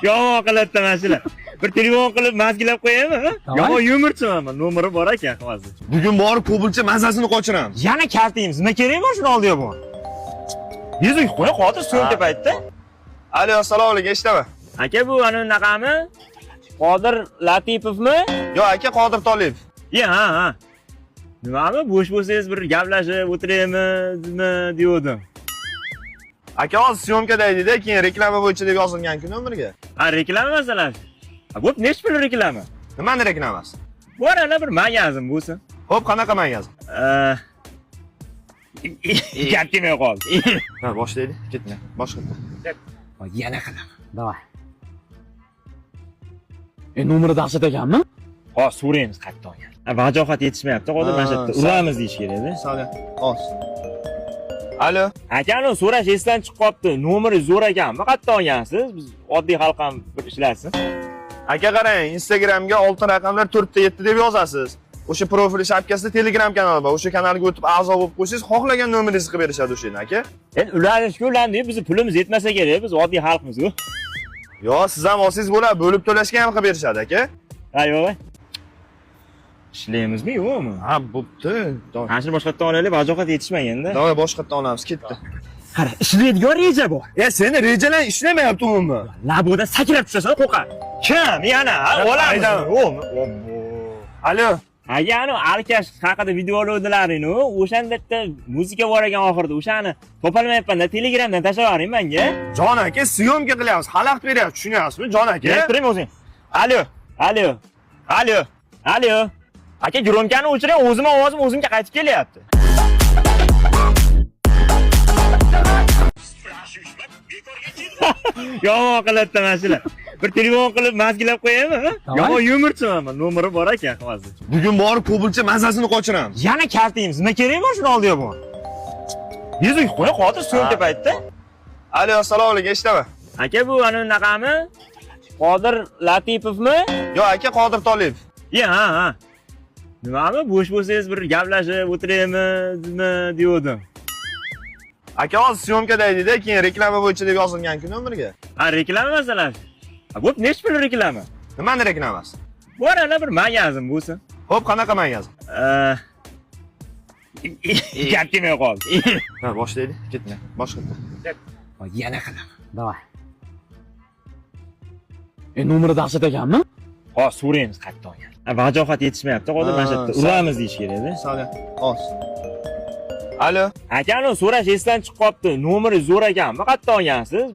Yomon qilyapti mana shular. Bir telefon qilib mazgilab qo'yaymi? Yomon yumurchiman, nomeri bor ekan hozir. Bugun borib ko'pincha mazasini qochiramiz. Yana kaltaymiz. Nima kerak bor shuni oldiga bu? Yuzuk qo'ya qoldi so'nggi paytda. Alo, assalomu alaykum, eshitaman. Aka bu anaqami? Qodir Latipovmi? Yo'q, aka Qodir Tolipov. Ha. Nimami? Bo'sh bo'lsangiz bir gaplashib o'tiraymi degandim. Aka hozir syomkada edi-da, keyin reklama bo'yicha deb yozilgan-ku nomerga. Ha, reklama masalasi. Bo'p, nechta pul reklama? Nimani reklamasi? Bor ana bir magazin bo'lsin. Xo'p, qanaqa magazin? Gap kelmay qoldi. Ha, boshlaylik, ketma. Boshqa. Yana qilaman. Davay. Nomeri dahshat ekanmi? Hozir so'raymiz qayerdan. Vajohat yetishmayapti, hozir mana shu yerda uramiz deyish kerak-da. Sani, hos. Alo. Akani so'rash esdan chiqib qolibdi. Nomeri zo'r ekanmi? Qayerdan olgansiz? Biz oddiy xalq ham bir ishlatsin. Aka qarang, Instagramga oltin raqamlar 4 ta 7 deb yozasiz. O'sha profil shapkasida Telegram kanali bor. O'sha kanalga o'tib a'zo bo'lib qo'ysangiz, xohlagan nomeringizni qilib berishadi o'sha yerdan, aka. Endi ularni-ku biz pulimiz yetmasa kerak, biz oddiy xalqmiz-ku. Yo, siz ham olsangiz bo'ladi, bo'lib to'lashga ham qilib berishadi, aka. Ha, yo'q. Ishlaymizmi, yo'qmi? Ha, bo'pti. Mana shuni boshqatdan olaylik, vajohat yetishmaganda. Davay boshqatdan olamiz, ketdi. Qara, ishlaydigan reja bor. Seni rejalar ishlamayapti umuman. Laboda sakrab tushasan, qo'rqar. Kim? Yana, olamiz. Alo. Agani Alkash haqida videolarni, o'shanda muzika bor ekan oxirida, o'shani topolmayapman-da, Telegramdan tashlab yuboring menga. Jon aka, syomka qilyapmiz, xalaqit beryapsiz, tushunyapsizmi, Jon aka? Turing o'zing. Alo. Aka, gromkani o'chiring, ovozim o'zimga qaytib kelyapti. Yomon qilyapti mana shular. Bir telefon qilib mazgilab qo'yaymi? Yomon yumurchiman, nomeri bor ekan hozir. Bugun borib ko'pincha mazasini qochiramiz. Yana kaltaymiz. Nima kerak bor shuni oldiga bu? Yuzuk qo'ya qoldi so'nggi paytda. Alo, assalomu alaykum, eshitaman. Aka bu anaqami? Qodir Latipovmi? Yo'q, aka Qodir Tolipov. Ha. Nimami? Bo'sh bo'lsangiz bir gaplashib o'tiraymi degandim. Aka hozir syomkada edi-da, keyin reklama bo'yicha deb yozilgan-ku nomerga. Ha, reklama masalasi. Bo'p, nechta pul reklama? Nimani reklamasi? Bor ana bir magazin bo'lsin. Xo'p, qanaqa magazin? Gap kelmay qoldi. Ha, boshlaylik, ketma. Boshqa. Yana qilaman. Davay. Nomeri dahshat ekanmi? Hozir so'raymiz qayerdan olgan. Vajohat yetishmayapti, hozir mana shu yerda uramiz deyish kerak-da. Sani, hos. Alo. Akani so'rash esdan chiqib qolibdi. Nomeri zo'r ekanmi? Qayerdan olgansiz?